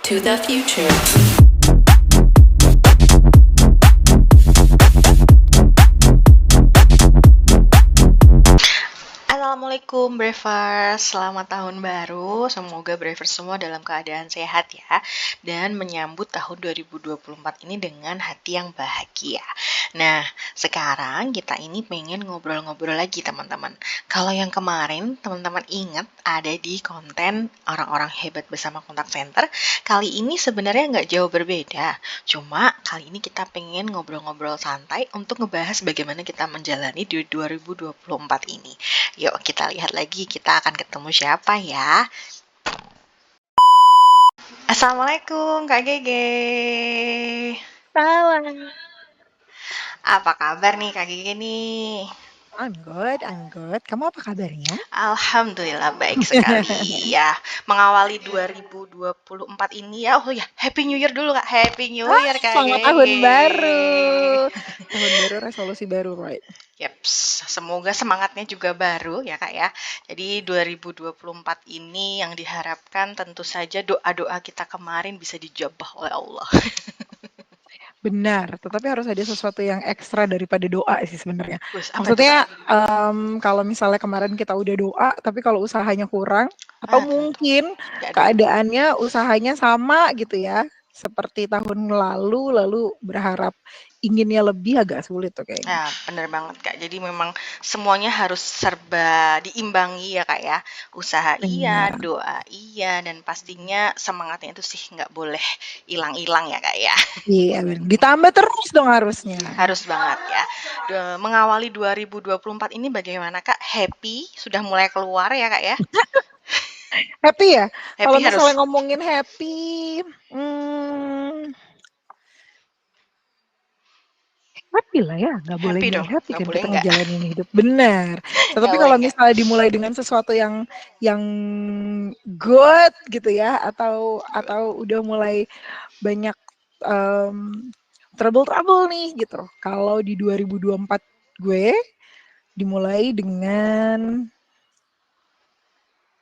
to the future. Assalamualaikum Bravers, selamat tahun baru. Semoga Bravers semua dalam keadaan sehat ya, dan menyambut tahun 2024 ini dengan hati yang bahagia. Nah, sekarang kita ini pengen ngobrol-ngobrol lagi teman-teman. Kalau yang kemarin teman-teman ingat ada di konten orang-orang hebat bersama kontak center, kali ini sebenarnya nggak jauh berbeda. Cuma kali ini kita pengen ngobrol-ngobrol santai untuk ngebahas bagaimana kita menjalani di 2024 ini. Yuk kita lihat lagi kita akan ketemu siapa ya. Assalamualaikum Kak Gege. Salam. Apa kabar nih Kak Gege nih? I'm good. Kamu apa kabarnya? Alhamdulillah baik sekali ya. Mengawali 2024 ini ya. Oh ya, Happy New Year dulu Kak. Happy New Year Kak Selamat tahun Gege. baru. Tahun baru, resolusi baru, right? Yaps, semoga semangatnya juga baru ya Kak ya. Jadi 2024 ini yang diharapkan tentu saja doa-doa kita kemarin bisa dijabah oleh Allah. Benar, tetapi harus ada sesuatu yang ekstra daripada doa sih sebenarnya. Wes, apa tuh Maksudnya Kak? kalau misalnya kemarin kita udah doa, tapi kalau usahanya kurang, atau Tentu. mungkin Nggak ada. keadaannya usahanya sama gitu ya, seperti tahun lalu berharap inginnya lebih agak sulit tuh kayaknya. Nah, bener banget Kak. Jadi memang semuanya harus serba diimbangi ya Kak ya. Usaha iya, Benar. doa iya, dan pastinya semangatnya itu sih nggak boleh hilang-hilang ya Kak ya. Iya, benar. Ditambah terus dong harusnya. Harus banget ya. Mengawali 2024 ini bagaimana Kak? Happy? Sudah mulai keluar ya Kak ya? Happy ya? Kalau Happy harus. misalnya ngomongin happy, happy lah ya, nggak boleh Happy nggak dong, happy nggak kan boleh kita nggak? ngejalanin hidup. Benar. Nggak Tetapi boleh kalau nggak? misalnya dimulai dengan sesuatu yang good gitu ya, atau udah mulai banyak trouble nih gitu. Kalau di 2024 gue dimulai dengan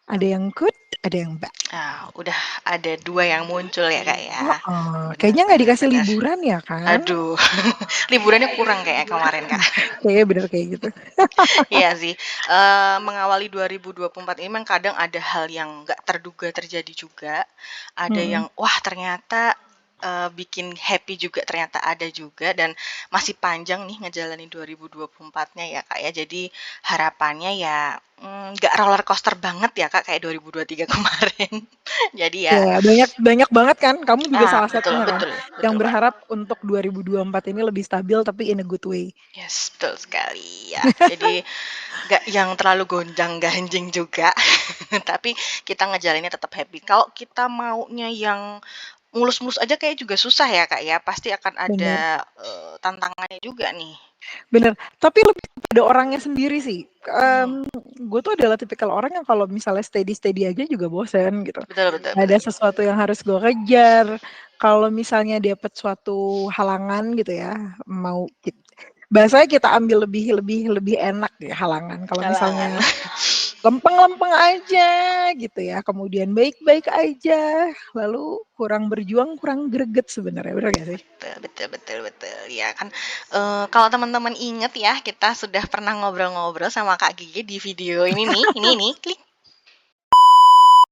ada yang good, ada yang bad. Nah, udah ada dua yang muncul ya Kak ya. Benar, Kayaknya nggak benar, dikasih benar. liburan ya kan? Aduh, liburannya kurang kayak kemarin Kak. Kayaknya bener kayak gitu. Iya sih, mengawali 2024 ini memang kadang ada hal yang nggak terduga terjadi juga, ada Mm-mm. yang wah ternyata bikin happy juga ternyata ada juga, dan masih panjang nih ngejalanin 2024-nya ya Kak ya. Jadi harapannya ya nggak roller coaster banget ya Kak kayak 2023 kemarin. Jadi ya, Ya, banyak banget kan. Kamu juga salah betul satunya kan, betul yang betul Kak. berharap untuk 2024 ini lebih stabil tapi in a good way. Yes, betul sekali ya. Jadi nggak yang terlalu gonjang-ganjing juga, tapi kita ngejalaninnya tetap happy. Kalau kita maunya yang mulus-mulus aja kayak juga susah ya Kak ya, pasti akan Bener, ada tantangannya juga nih. bener. Tapi lebih kepada orangnya sendiri sih. Hmm, Gue tuh adalah tipikal orang yang kalau misalnya steady-steady aja juga bosen gitu. betul betul Gak ada betul. sesuatu yang harus gue kejar. Kalau misalnya dapet suatu halangan gitu ya, mau bahasanya kita ambil lebih enak ya halangan. Kalau Halangan. misalnya lempeng-lempeng aja gitu ya, kemudian baik-baik aja, lalu kurang berjuang, kurang greget sebenarnya, bener gak sih? Betul betul betul betul. Ya kan, kalau teman-teman inget ya, kita sudah pernah ngobrol-ngobrol sama Kak Gigi di video ini nih, ini klik.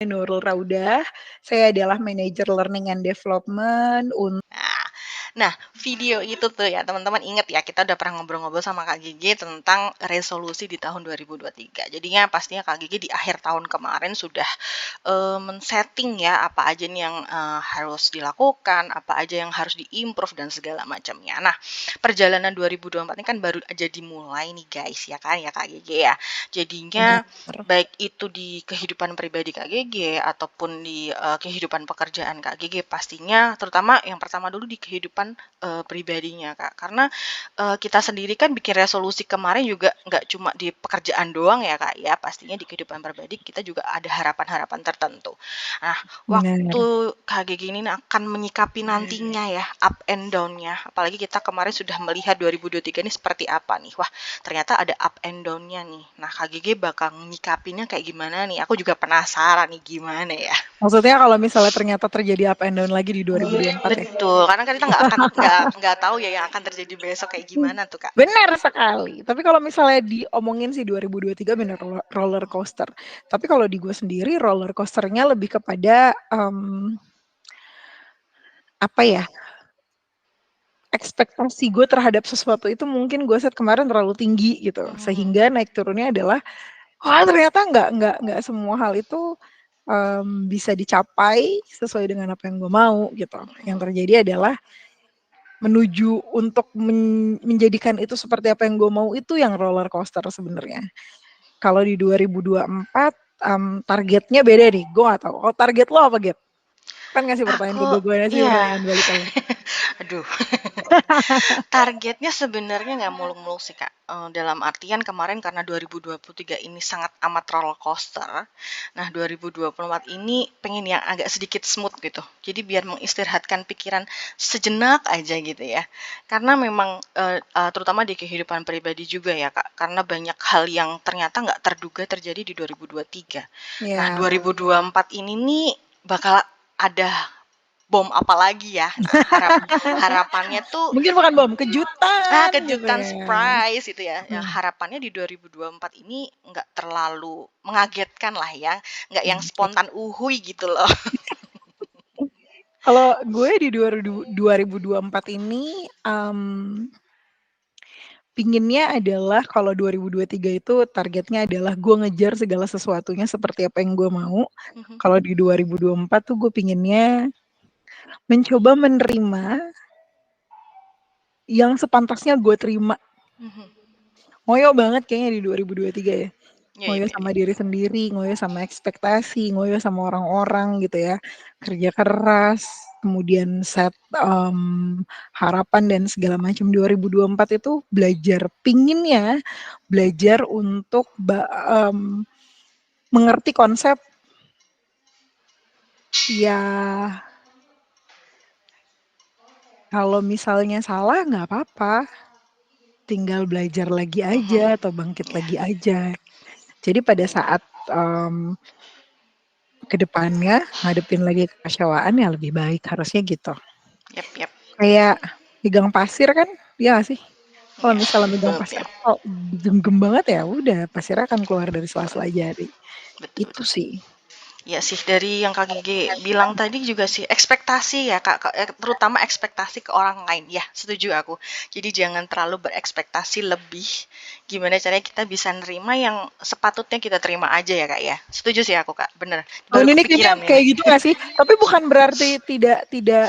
Nurul Raudah, saya adalah manajer learning and development Nah, video itu tuh ya teman-teman inget ya, kita udah pernah ngobrol-ngobrol sama Kak Gigi tentang resolusi di tahun 2023. Jadinya pastinya Kak Gigi di akhir tahun kemarin sudah men-setting ya apa aja nih yang harus dilakukan, apa aja yang harus diimprove dan segala macamnya. Nah, perjalanan 2024 ini kan baru aja dimulai nih guys ya kan ya Kak Gigi ya. Jadinya benar. baik itu di kehidupan pribadi Kak Gigi ataupun di kehidupan pekerjaan Kak Gigi, pastinya terutama yang pertama dulu di kehidupan pribadinya Kak. Karena kita sendiri kan bikin resolusi kemarin juga nggak cuma di pekerjaan doang ya Kak ya, pastinya di kehidupan pribadi kita juga ada harapan-harapan tertentu. Nah, Benar. waktu Kak Gigi ini akan menyikapi nantinya ya up and down-nya, apalagi kita kemarin sudah melihat 2023 ini seperti apa nih. Wah, ternyata ada up and down-nya nih. Nah, Kak Gigi bakal nyikapinnya kayak gimana nih? Aku juga penasaran nih gimana ya. Maksudnya kalau misalnya ternyata terjadi up and down lagi di 2024 ya? Betul, karena kan kita nggak tahu ya yang akan terjadi besok kayak gimana tuh, Kak. Benar sekali. Tapi kalau misalnya diomongin sih 2023 bener roller coaster. Tapi kalau di gue sendiri roller coasternya lebih kepada apa ya? Ekspektasi gue terhadap sesuatu itu mungkin gue set kemarin terlalu tinggi gitu. Sehingga naik turunnya adalah ternyata nggak semua hal itu bisa dicapai sesuai dengan apa yang gue mau gitu. Yang terjadi adalah menuju untuk menjadikan itu seperti apa yang gue mau itu yang roller coaster sebenarnya. Kalau di 2024 targetnya beda nih, gue gak tahu. Oh, target lo apa, Gap? Kan ngasih pertanyaan ke Aku gue ngasih iya. pertanyaan balik ke lo. Aduh. Targetnya sebenarnya nggak muluk-muluk sih, Kak. Dalam artian kemarin karena 2023 ini sangat amat roller coaster. Nah, 2024 ini pengen yang agak sedikit smooth gitu. Jadi biar mengistirahatkan pikiran sejenak aja gitu ya. Karena memang terutama di kehidupan pribadi juga ya, Kak. Karena banyak hal yang ternyata nggak terduga terjadi di 2023. Nah, Ya, 2024 ini nih bakal ada bom apa lagi ya. Nah, harapannya tuh mungkin bukan bom, kejutan gitu kejutan ya. surprise itu ya. Yang Hmm. harapannya di 2024 ini nggak terlalu mengagetkan lah ya, nggak yang Oke. spontan uhui gitu loh. Kalau gue di 2024 ini pinginnya adalah kalau 2023 itu targetnya adalah gue ngejar segala sesuatunya seperti apa yang gue mau. Kalau di 2024 tuh gue pinginnya mencoba menerima yang sepantasnya gue terima. Ngoyo banget kayaknya di 2023 ya. Ya, ya, Ngoyo ya. sama diri sendiri, ngoyo sama ekspektasi, ngoyo sama orang-orang gitu ya. Kerja keras, kemudian set harapan dan segala macam. 2024 itu belajar, pinginnya belajar untuk mengerti konsep ya kalau misalnya salah nggak apa-apa, tinggal belajar lagi aja atau bangkit Ya, lagi aja. Jadi pada saat ke depannya ngadepin lagi kekecewaan ya lebih baik harusnya gitu. yap, yap. Kayak megang pasir kan, iya nggak sih? Kalau Ya, misalnya megang betul, pasir betul. kalau digenggam banget ya udah pasirnya akan keluar dari sela-sela jari. Betul, Itu betul. sih. Ya sih, dari yang Kak Gigi bilang tadi juga sih, ekspektasi ya Kak, terutama ekspektasi ke orang lain. Ya, setuju aku. Jadi jangan terlalu berekspektasi lebih. Gimana caranya kita bisa nerima yang sepatutnya kita terima aja ya Kak ya. Setuju sih aku Kak, bener. Baru Tahun ini kepikiran kayaknya ini. kayak gitu nggak sih? Tapi bukan berarti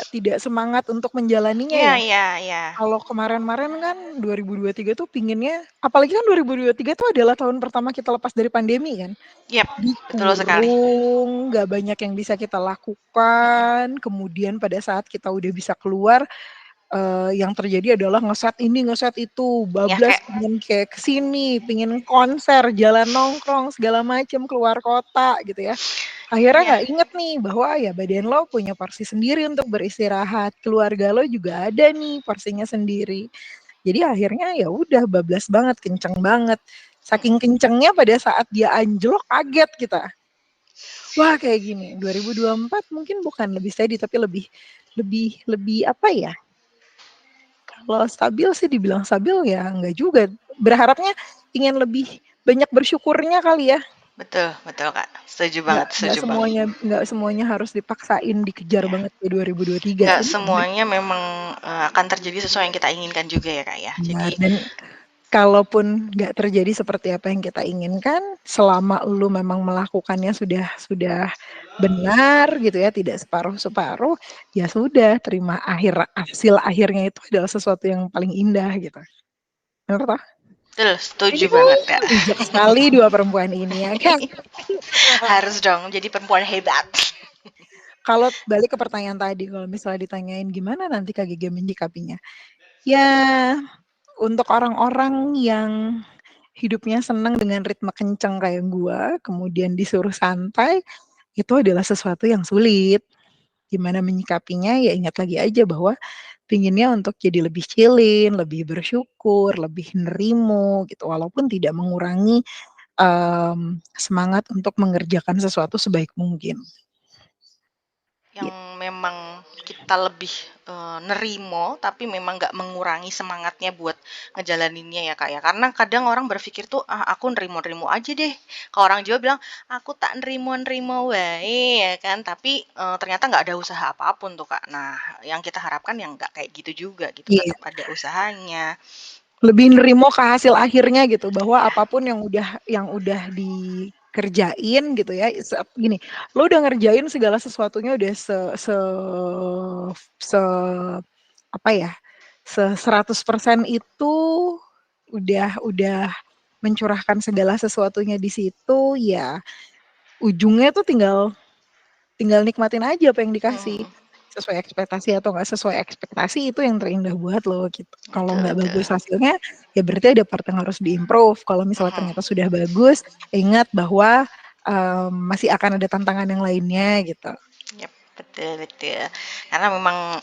tidak semangat untuk menjalaninya Iya, ya. iya, iya. Kalau kemarin-kemarin kan 2023 tuh pinginnya, apalagi kan 2023 tuh adalah tahun pertama kita lepas dari pandemi kan. Yap, betul sekali. Dikurung, nggak banyak yang bisa kita lakukan. Kemudian pada saat kita udah bisa keluar, yang terjadi adalah ngeset ini, ngeset itu, Ya bablas kayak, pengen kayak kesini, pengen konser, jalan nongkrong, segala macem, keluar kota gitu ya. Akhirnya ya. nggak inget nih bahwa ya badan lo punya porsi sendiri untuk beristirahat, keluarga lo juga ada nih porsinya sendiri. Jadi akhirnya ya udah bablas banget, kenceng banget. Saking kencengnya pada saat dia anjlok kaget kita. Wah kayak gini, 2024 mungkin bukan lebih steady tapi lebih lebih lebih apa ya? Kalau stabil sih dibilang stabil ya enggak juga. Berharapnya ingin lebih banyak bersyukurnya kali ya. Betul, betul Kak. Setuju Nggak banget, nggak setuju banget. semuanya nggak semuanya harus dipaksain dikejar Ya. banget di 2023. Nggak Ini semuanya memang akan terjadi sesuai yang kita inginkan juga ya Kak ya. benar Jadi, dan kalaupun nggak terjadi seperti apa yang kita inginkan, selama lu memang melakukannya sudah benar gitu ya, tidak separuh-separuh, ya sudah terima hasil akhirnya itu adalah sesuatu yang paling indah gitu. Benar toh? betul, setuju Ini kan banget Kak. bijak sekali dua perempuan ini ya kan. Harus dong jadi perempuan hebat. Kalau balik ke pertanyaan tadi, kalau misalnya ditanyain gimana nanti Kak Gege menyikapinya? Ya, untuk orang-orang yang hidupnya senang dengan ritme kenceng kayak gua, kemudian disuruh santai, itu adalah sesuatu yang sulit. Gimana menyikapinya, ya ingat lagi aja bahwa pinginnya untuk jadi lebih chillin, lebih bersyukur, lebih nerimo gitu, walaupun tidak mengurangi semangat untuk mengerjakan sesuatu sebaik mungkin. yang memang kita lebih nerimo, tapi memang nggak mengurangi semangatnya buat ngejalaninnya ya Kak ya. Karena kadang orang berpikir tuh, ah aku nerimo-nerimo aja deh. Kalau orang Jawa bilang, aku tak nerimo-nerimo wae ya kan. Tapi ternyata nggak ada usaha apapun tuh Kak. Nah, yang kita harapkan yang nggak kayak gitu juga gitu. Iya. Tetap ada usahanya. Lebih nerimo ke hasil akhirnya gitu, bahwa Ya. apapun yang udah dikerjain gitu ya, gini, lo udah ngerjain segala sesuatunya udah se apa ya, 100% itu udah mencurahkan segala sesuatunya di situ, ya ujungnya tuh tinggal nikmatin aja apa yang dikasih. Hmm, Sesuai ekspektasi atau nggak sesuai ekspektasi, itu yang terindah buat lo gitu. Kalau betul nggak betul. bagus hasilnya, ya berarti ada part yang harus diimprove. Kalau misalnya Mhm. ternyata sudah bagus, ingat bahwa masih akan ada tantangan yang lainnya gitu. Yap, betul betul. Karena memang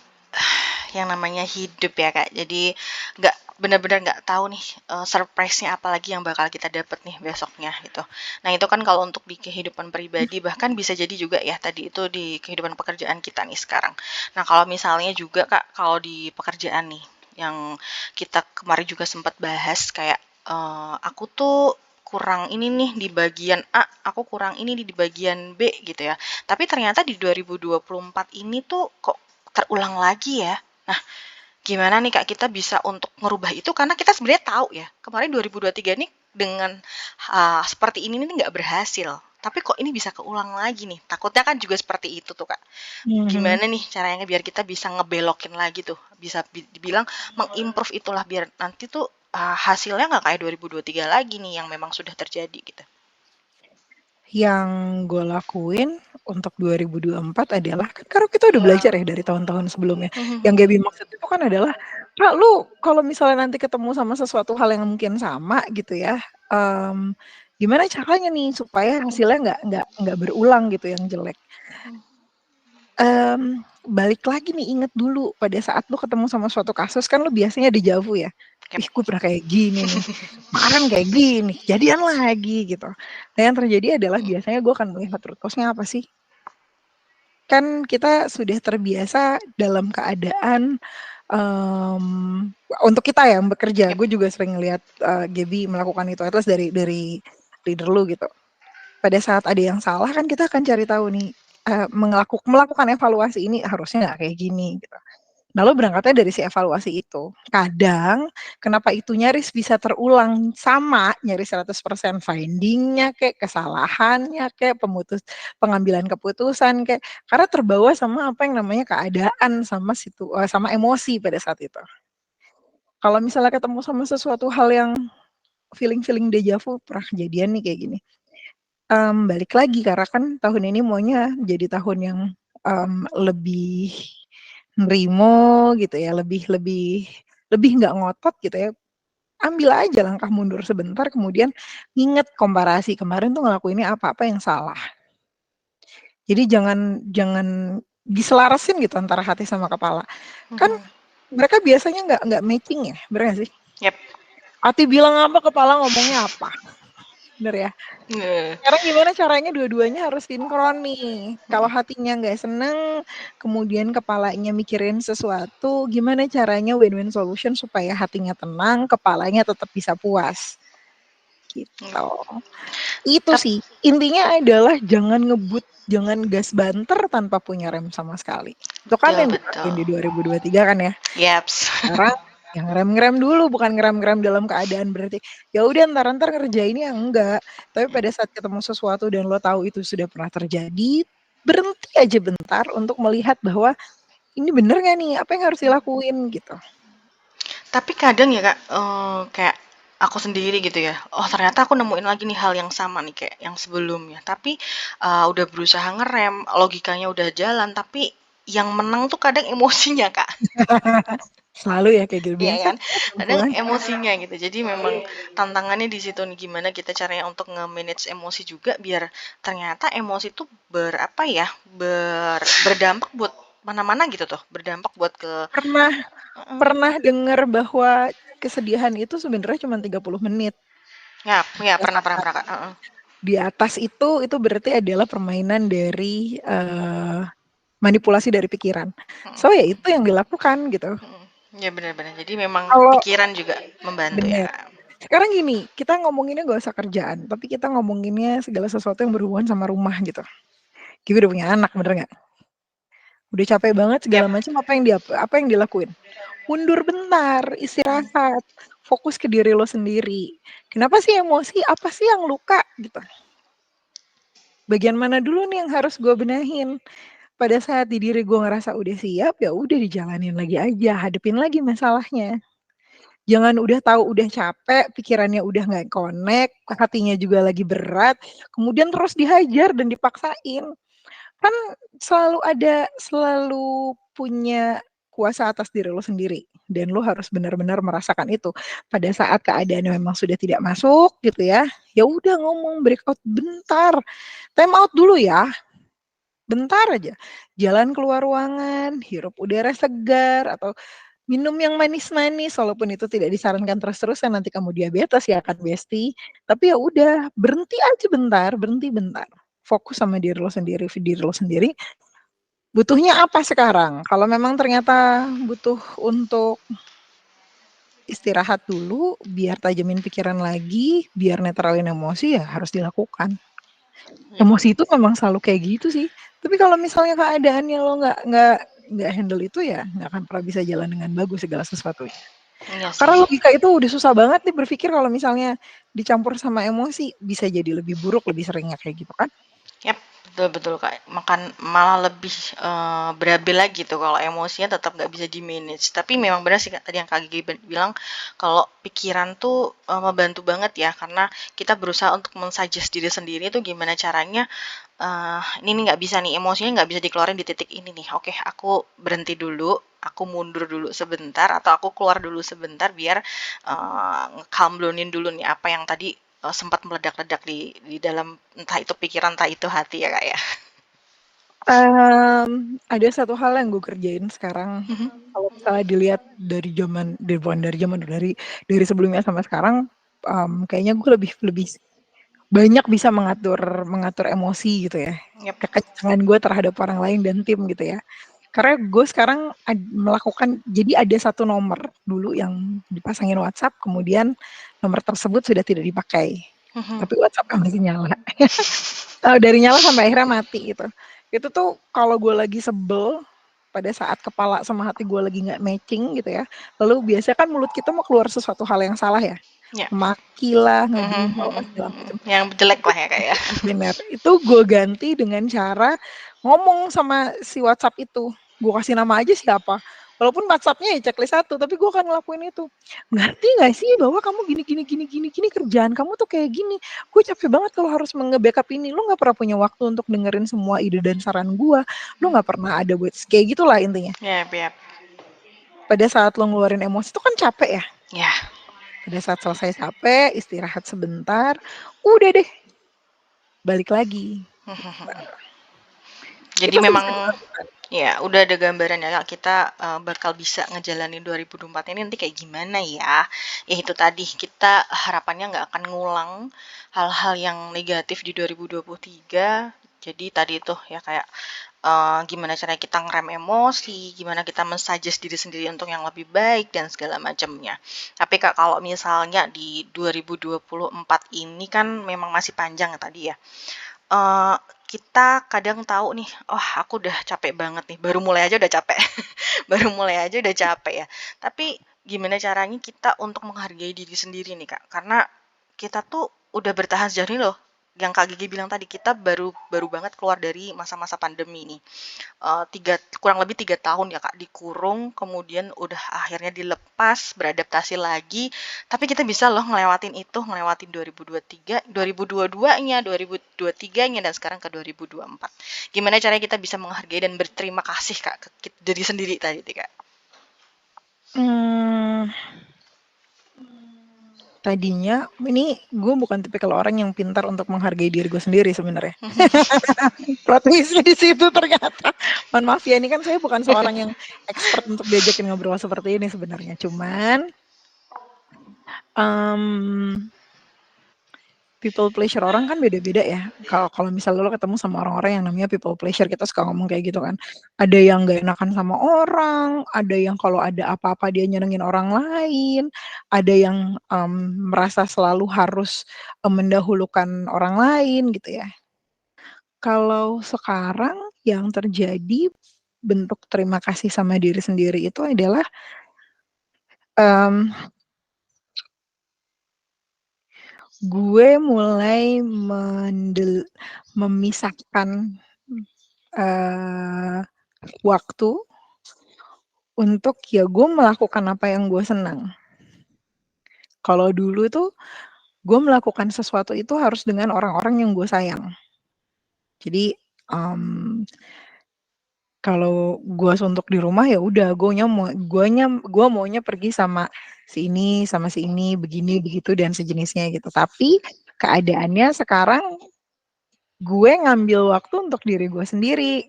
yang namanya hidup ya Kak. Jadi nggak benar-benar nggak tahu nih surprise-nya apa lagi yang bakal kita dapat nih besoknya gitu. Nah itu kan kalau untuk di kehidupan pribadi, bahkan bisa jadi juga ya tadi itu di kehidupan pekerjaan kita nih sekarang. Nah kalau misalnya juga Kak, kalau di pekerjaan nih yang kita kemarin juga sempat bahas kayak aku tuh kurang ini nih di bagian A, aku kurang ini di bagian B gitu ya. Tapi ternyata di 2024 ini tuh kok terulang lagi ya. Nah, gimana nih Kak kita bisa untuk merubah itu karena kita sebenarnya tahu ya, kemarin 2023 nih dengan seperti ini nih nggak berhasil. Tapi kok ini bisa keulang lagi nih? Takutnya kan juga seperti itu tuh Kak. Mhm. Gimana nih caranya biar kita bisa ngebelokin lagi tuh, bisa dibilang mengimprove itulah biar nanti tuh hasilnya nggak kayak 2023 lagi nih yang memang sudah terjadi gitu. Yang gue lakuin untuk 2024 adalah, kan karena kita udah belajar ya dari tahun-tahun sebelumnya. Yang Gaby maksud itu kan adalah, Kak, lu kalau misalnya nanti ketemu sama sesuatu hal yang mungkin sama gitu ya, gimana caranya nih supaya hasilnya nggak berulang gitu yang jelek. Balik lagi nih, inget dulu pada saat lu ketemu sama suatu kasus kan lu biasanya dejavu ya. Yep. Ih, gue pernah kayak gini nih. Kemarin kayak gini, jadian lagi gitu. Nah, yang terjadi adalah biasanya gue akan melihat root cause-nya apa sih. Kan kita sudah terbiasa dalam keadaan untuk kita yang bekerja, Yep. gue juga sering ngeliat Gaby melakukan itu, at least dari leader lu gitu. Pada saat ada yang salah kan kita akan cari tahu nih, melakukan evaluasi ini harusnya nggak kayak gini gitu. Nah, lo berangkatnya dari si evaluasi itu. Kadang kenapa itu nyaris bisa terulang sama, nyaris 100% finding-nya kayak kesalahannya kayak pengambilan keputusan kayak, karena terbawa sama apa yang namanya keadaan sama emosi pada saat itu. Kalau misalnya ketemu sama sesuatu hal yang feeling deja vu, pernah kejadian nih kayak gini. Balik lagi karena kan tahun ini maunya jadi tahun yang lebih nerimo gitu ya, lebih nggak ngotot gitu ya. Ambil aja langkah mundur sebentar, kemudian inget komparasi kemarin tuh ngelakuinnya apa-apa yang salah. Jadi jangan jangan diselarasin gitu antara hati sama kepala. Kan mereka biasanya nggak matching ya, bener nggak sih? Yep. Hati bilang apa, kepala ngomongnya apa, bener ya? Sekarang gimana caranya dua-duanya harus sinkron nih. Kalau hatinya nggak seneng, kemudian kepalanya mikirin sesuatu, gimana caranya win-win solution supaya hatinya tenang, kepalanya tetap bisa puas. Gitu. Itu Tep. sih. Intinya adalah jangan ngebut, jangan gas banter tanpa punya rem sama sekali. Itu kan Betul yang betul. dilakuin di 2023 kan ya. Yaps. Sekarang yang ngerem-ngerem dulu, bukan ngerem-ngerem dalam keadaan berarti ya udah ntar ngerjainnya, enggak. Tapi pada saat ketemu sesuatu dan lo tahu itu sudah pernah terjadi, berhenti aja bentar untuk melihat bahwa ini bener nggak nih apa yang harus dilakuin gitu. Tapi kadang ya Kak, kayak aku sendiri gitu ya, oh ternyata aku nemuin lagi nih hal yang sama nih kayak yang sebelumnya. Tapi udah berusaha ngerem, logikanya udah jalan, tapi yang menang tuh kadang emosinya Kak. Selalu ya kayak gitu, Iya biasa kan? ya Kadang perempuan. emosinya gitu. Jadi memang tantangannya di situ nih gimana kita caranya untuk nge-manage emosi juga biar ternyata emosi itu berapa ya? Berdampak buat mana-mana gitu tuh. Berdampak buat ke Pernah Heeh. pernah dengar bahwa kesedihan itu sebenarnya cuma 30 menit. Ya, ya Pada pernah pernah saat pernah Kak. Heeh. di atas itu berarti adalah permainan dari manipulasi dari pikiran. So ya itu yang dilakukan gitu. Ya benar-benar. Jadi memang Kalau pikiran juga membantu ya bener. Kak. Sekarang gini, kita ngomonginnya gak usah kerjaan, tapi kita ngomonginnya segala sesuatu yang berhubungan sama rumah gitu. Kita udah punya anak, bener nggak? Udah capek banget segala Yap. macam, apa yang dilakuin? Mundur bentar, istirahat, fokus ke diri lo sendiri. Kenapa sih emosi? Apa sih yang luka gitu? Bagian mana dulu nih yang harus gue benahin? Pada saat di diri gue ngerasa udah siap, ya udah dijalanin lagi aja, hadepin lagi masalahnya. Jangan udah tahu udah capek, pikirannya udah nggak connect, hatinya juga lagi berat, kemudian terus dihajar dan dipaksain. Kan selalu punya kuasa atas diri lo sendiri dan lo harus benar-benar merasakan itu. Pada saat keadaannya memang sudah tidak masuk gitu ya, ya udah ngomong breakout bentar, time out dulu ya, bentar aja. Jalan keluar ruangan, hirup udara segar atau minum yang manis-manis, walaupun itu tidak disarankan terus-terusan nanti kamu diabetes ya kan Besti. Tapi ya udah, berhenti aja bentar, berhenti bentar. Fokus sama diri lo sendiri, butuhnya apa sekarang? Kalau memang ternyata butuh untuk istirahat dulu, biar tajamin pikiran lagi, biar netralin emosi ya harus dilakukan. Emosi itu memang selalu kayak gitu sih. Tapi kalau misalnya keadaannya lo nggak handle itu ya nggak akan pernah bisa jalan dengan bagus segala sesuatunya. Iya sih. Karena logika itu udah susah banget nih berpikir kalau misalnya dicampur sama emosi bisa jadi lebih buruk, lebih seringnya kayak gitu kan. Yap, betul-betul Kak. Malah lebih berabil lagi tuh kalau emosinya tetap nggak bisa di-manage. Tapi memang benar sih tadi yang Kak Gigi bilang kalau pikiran tuh membantu banget ya karena kita berusaha untuk mensuggest diri sendiri tuh gimana caranya ini nih nggak bisa nih emosinya nggak bisa dikeluarin di titik ini nih. Oke, aku berhenti dulu, aku mundur dulu sebentar atau aku keluar dulu sebentar biar calm downin dulu nih apa yang tadi sempat meledak-ledak di dalam entah itu pikiran entah itu hati ya Kak ya. Ada satu hal yang gue kerjain sekarang. Kalau misalnya dilihat dari sebelumnya sama sekarang, kayaknya gue lebih lebih banyak bisa mengatur emosi gitu ya. Yap. Kekencangan gue terhadap orang lain dan tim gitu ya. Karena gue sekarang melakukan, jadi ada satu nomor dulu yang dipasangin WhatsApp, kemudian nomor tersebut sudah tidak dipakai. Tapi WhatsApp masih nyala. Dari nyala sampai akhirnya mati gitu. Itu tuh kalau gue lagi sebel, pada saat kepala sama hati gue lagi nggak matching gitu ya. Lalu biasanya kan mulut kita mau keluar sesuatu hal yang salah ya. Ya. Maki lah, ngedumel lah segala macam. Yang jelek lah ya Kak ya. Benar. Itu gue ganti dengan cara ngomong sama si WhatsApp itu. Gue kasih nama aja siapa. Walaupun WhatsApp-nya ya checklist satu, tapi gue akan ngelakuin itu. Ngerti gak sih bahwa kamu gini, kerjaan kamu tuh kayak gini. Gue capek banget kalau harus nge-backup ini. Lu gak pernah punya waktu untuk dengerin semua ide dan saran gue. Lu gak pernah ada buat kayak gitulah intinya. Yap, yap. Pada saat lo ngeluarin emosi itu kan capek ya. Ya. Pada saat selesai capek, istirahat sebentar, udah deh, balik lagi. Jadi Itu sih bisa memang dilakukan. ya udah ada gambaran ya kita bakal bisa ngejalanin 2024 ini nanti kayak gimana ya. Ya itu tadi kita harapannya nggak akan ngulang hal-hal yang negatif di 2023. Jadi tadi tuh ya kayak gimana caranya kita ngerem emosi, gimana kita mensuggest diri sendiri untuk yang lebih baik dan segala macamnya. Tapi Kak kalau misalnya di 2024 ini kan memang masih panjang ya tadi ya. Kita kadang tahu nih, oh aku udah capek banget nih, baru mulai aja udah capek, baru mulai aja udah capek ya. Tapi gimana caranya kita untuk menghargai diri sendiri nih Kak? Karena kita tuh udah bertahan sejauh ini loh. Yang Kak Gigi bilang tadi kita baru banget keluar dari masa-masa pandemi nih. Kurang lebih 3 tahun ya Kak dikurung, kemudian udah akhirnya dilepas, beradaptasi lagi. Tapi kita bisa loh ngelewatin 2023, 2022-nya, 2023-nya dan sekarang ke 2024. Gimana caranya kita bisa menghargai dan berterima kasih Kak ke diri sendiri tadi Kak? Tadinya ini gue bukan tipikal orang yang pintar untuk menghargai diri gue sendiri sebenarnya. Plot twistnya di situ ternyata. Mohon maaf ya, ini kan saya bukan seorang yang expert untuk diajakin ngobrol seperti ini sebenarnya. Cuman people pleasure orang kan beda-beda ya. Kalau misalnya lo ketemu sama orang-orang yang namanya people pleasure, kita suka ngomong kayak gitu kan. Ada yang gak enakan sama orang, ada yang kalau ada apa-apa dia nyenengin orang lain, ada yang merasa selalu harus mendahulukan orang lain gitu ya. Kalau sekarang yang terjadi bentuk terima kasih sama diri sendiri itu adalah gue mulai memisahkan waktu untuk ya gue melakukan apa yang gue senang. Kalau dulu tuh gue melakukan sesuatu itu harus dengan orang-orang yang gue sayang. Jadi kalau gue suntuk di rumah ya udah gue maunya pergi sama si ini begini begitu dan sejenisnya gitu. Tapi keadaannya sekarang gue ngambil waktu untuk diri gue sendiri.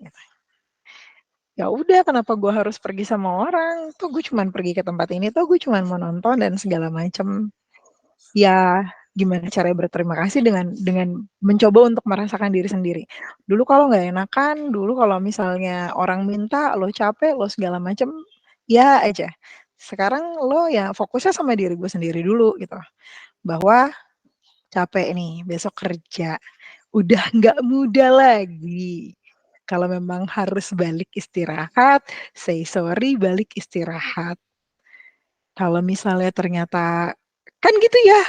Ya udah, kenapa gue harus pergi sama orang? Tuh gue cuman pergi ke tempat ini, tuh gue cuman mau nonton dan segala macam. Ya gimana caranya berterima kasih dengan mencoba untuk merasakan diri sendiri. Dulu kalau nggak enakan, dulu kalau misalnya orang minta, lo capek, lo segala macam, ya aja. Sekarang lo ya fokusnya sama diri gue sendiri dulu gitu. Bahwa capek nih, besok kerja. Udah nggak muda lagi. Kalau memang harus balik istirahat, say sorry, balik istirahat. Kalau misalnya ternyata kan gitu ya,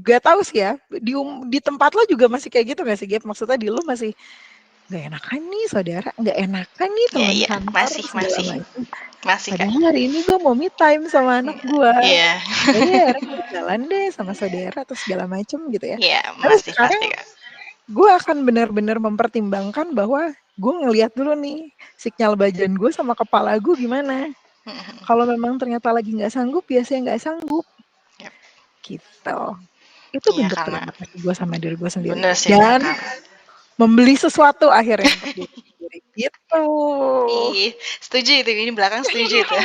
gak tahu sih ya, di tempat lo juga masih kayak gitu gak sih, Gap? Maksudnya di lo masih gak enakan nih saudara, gak enakan nih teman kantor, segala macam. Masih Kak. Padahal hari ini gue mau me time sama anak gue. Iya. Jadi akhirnya gue jalan deh sama saudara atau segala macam gitu ya. Iya, Tapi masih sekarang pasti Kak. gue akan benar-benar mempertimbangkan bahwa gue ngeliat dulu nih sinyal badan gue sama kepala gue gimana. Kalau memang ternyata lagi nggak sanggup, biasanya nggak sanggup. Yep. Gitu. Itu Iya, bentuk karena terima kasih gue sama diri gue sendiri. bener sih Dan Kak. membeli sesuatu akhirnya untuk diri sendiri. Gitu. Ih, setuju itu. Ini belakang setuju itu.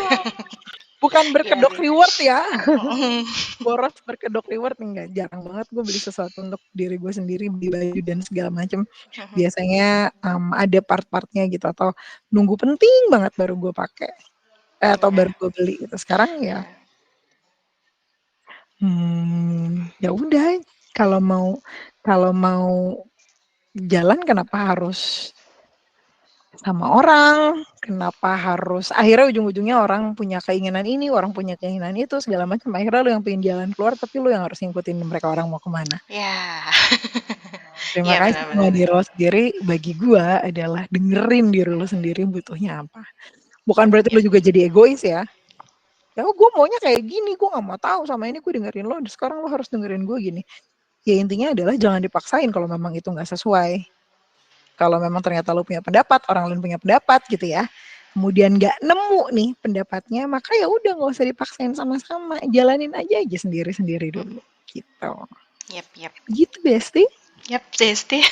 Bukan berkedok reward ya. Mm. Boros berkedok reward enggak. Jarang banget gue beli sesuatu untuk diri gue sendiri, beli baju dan segala macam. Biasanya ada part-partnya gitu atau nunggu penting banget baru gue pakai atau baru gue beli gitu. Sekarang ya ya udah, kalau mau jalan kenapa harus sama orang, kenapa harus akhirnya ujung-ujungnya orang punya keinginan ini, orang punya keinginan itu, segala macam. Akhirnya lu yang pengen jalan keluar, tapi lu yang harus ngikutin mereka orang mau kemana. Ya. Terima kasih sama diri lo sendiri. Bagi gue adalah dengerin diri lo sendiri butuhnya apa. Bukan berarti lo juga jadi egois ya. Ya gue maunya kayak gini, gue gak mau tahu sama ini gue dengerin lo, sekarang lo harus dengerin gue gini. Ya intinya adalah jangan dipaksain kalau memang itu gak sesuai. Kalau memang ternyata lo punya pendapat, orang lain punya pendapat gitu ya, kemudian gak nemu nih pendapatnya, maka ya udah gak usah dipaksain sama-sama, jalanin aja sendiri-sendiri dulu gitu. Yep. Gitu Besti. Yap, Zesti.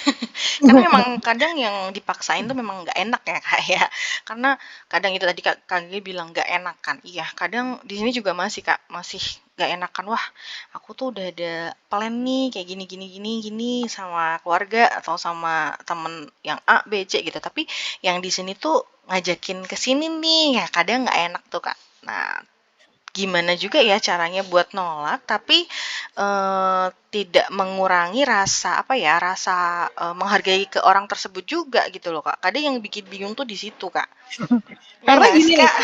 Tapi memang kadang yang dipaksain tuh memang nggak enak ya Kak ya. Karena kadang itu tadi Kak Gigi bilang nggak enakan. Iya, kadang di sini juga masih Kak, masih nggak enakan. Wah, aku tuh udah ada plan nih kayak gini sama keluarga atau sama temen yang A, B, C gitu. Tapi yang di sini tuh ngajakin ke sini nih, ya kadang nggak enak tuh Kak. Nah, gimana juga ya caranya buat nolak tapi tidak mengurangi rasa menghargai ke orang tersebut juga gitu loh Kak. Kadang yang bikin bingung tuh di situ Kak. Karena Ya gini Kak?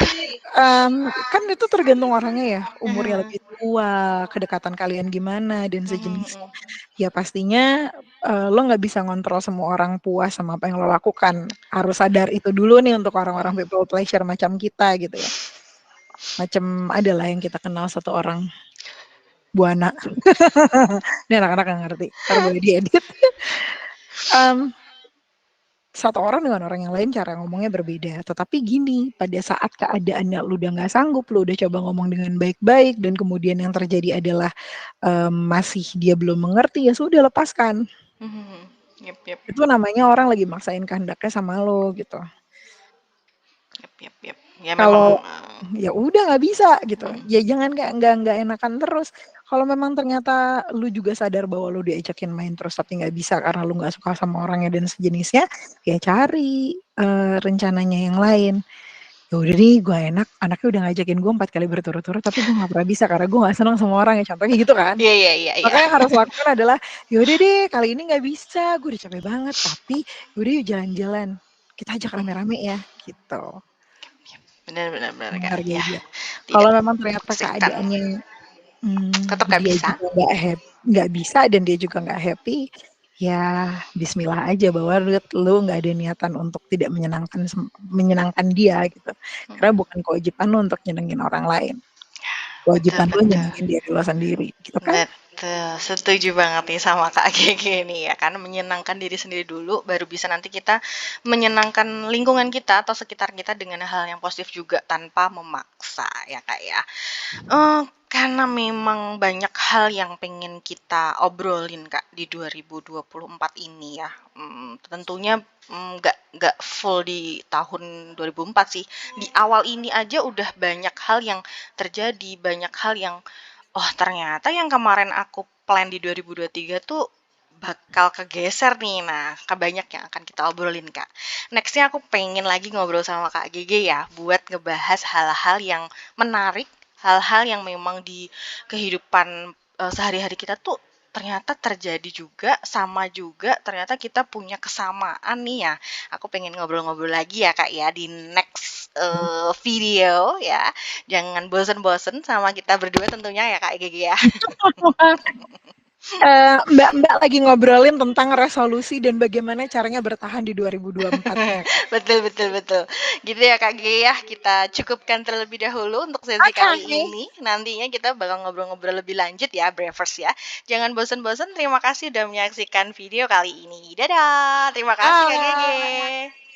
kan itu tergantung orangnya ya, umurnya lebih tua, kedekatan kalian gimana dan sejenisnya. Ya pastinya lo nggak bisa ngontrol semua orang puas sama apa yang lo lakukan. Harus sadar itu dulu nih untuk orang-orang people pleasure macam kita gitu ya. Macam adalah yang kita kenal satu orang Buana. Ini anak-anak gak ngerti, ntar boleh diedit. Satu orang dengan orang yang lain cara ngomongnya berbeda. Tetapi gini, pada saat keadaannya lu udah gak sanggup, lu udah coba ngomong dengan baik-baik, dan kemudian yang terjadi adalah masih dia belum mengerti, ya sudah lepaskan. Yep. Itu namanya orang lagi maksain kehendaknya sama lo gitu. Ya, kalau memang ya udah nggak bisa gitu. Ya jangan nggak enakan terus. Kalau memang ternyata lu juga sadar bahwa lu diajakin main terus tapi nggak bisa karena lu nggak suka sama orangnya dan sejenisnya, ya cari rencananya yang lain. Ya udah nih, gue enak, anaknya udah ngajakin gue 4 kali berturut-turut, tapi gue nggak pernah bisa karena gue nggak senang sama orang ya, contohnya gitu kan. Iya, iya, iya, iya. Makanya yang harus lakukan adalah, ya udah deh, kali ini nggak bisa, gue udah capek banget, tapi yaudah yuk jalan-jalan, kita ajak rame-rame ya, gitu. Benar, benar, benar Kak. Menghargai Ya, dia. tidak Kalau memang ternyata memaksakan. keadaannya Tetap nggak dia bisa. juga nggak bisa dan dia juga nggak happy, ya Bismillah aja bahwa lu nggak ada niatan untuk tidak menyenangkan dia gitu. Karena bukan kewajiban lu untuk nyenengin orang lain. Betul, Kewajiban lu betul. nyenengin diri lo sendiri, gitu kan? Betul, setuju banget nih sama Kak Gege nih ya kan, menyenangkan diri sendiri dulu, baru bisa nanti kita menyenangkan lingkungan kita atau sekitar kita dengan hal yang positif juga tanpa memaksa ya Kak ya. Karena memang banyak hal yang pengen kita obrolin Kak di 2024 ini ya. Tentunya nggak full di tahun 2004 sih. Di awal ini aja udah banyak hal yang terjadi, banyak hal yang oh ternyata yang kemarin aku plan di 2023 tuh bakal kegeser nih. Nah, kebanyak yang akan kita obrolin, Kak. Nextnya aku pengen lagi ngobrol sama Kak Gege ya, buat ngebahas hal-hal yang menarik, hal-hal yang memang di kehidupan sehari-hari kita tuh ternyata terjadi juga, sama juga ternyata kita punya kesamaan nih ya. Aku pengen ngobrol-ngobrol lagi ya Kak ya di next video ya. Jangan bosen-bosen sama kita berdua tentunya ya Kak Gege ya. Mbak lagi ngobrolin tentang resolusi dan bagaimana caranya bertahan di 2024-nya, Kak. Betul, betul, betul. Gitu ya Kak G ya, kita cukupkan terlebih dahulu untuk sesi kali Oke. ini. Nantinya kita bakal ngobrol-ngobrol lebih lanjut ya, Bravers ya. Jangan bosan-bosan, terima kasih udah menyaksikan video kali ini. Dadah, terima kasih Kak Bye. Gege.